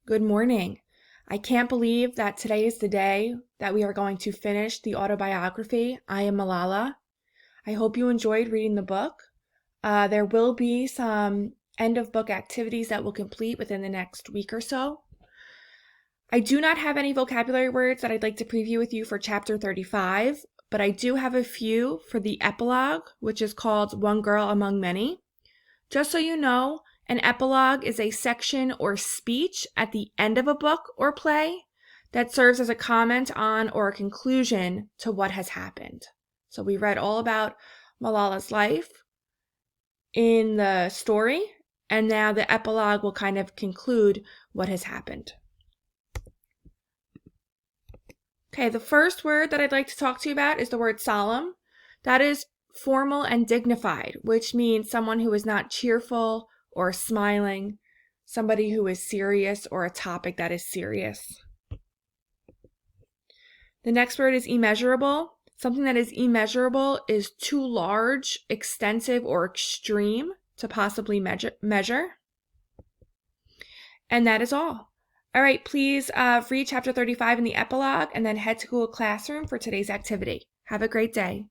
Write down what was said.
Good morning. I can't believe that today is the day that we are going to finish the autobiography, I Am Malala. I hope you enjoyed reading the book. There will be some end of book activities that will complete within the next week or so. I do not have any vocabulary words that I'd like to preview with you for chapter 35, but I do have a few for the epilogue, which is called One Girl Among Many. Just so you know, an epilogue is a section or speech at the end of a book or play that serves as a comment on or a conclusion to what has happened. So we read all about Malala's life in the story, and now the epilogue will kind of conclude what has happened. Okay, the first word that I'd like to talk to you about is the word solemn. That is formal and dignified, which means someone who is not cheerful or smiling, somebody who is serious or a topic that is serious. The next word is immeasurable. Something that is immeasurable is too large, extensive, or extreme to possibly measure. And that is all. All right, please read chapter 35 in the epilogue and then head to Google Classroom for today's activity. Have a great day.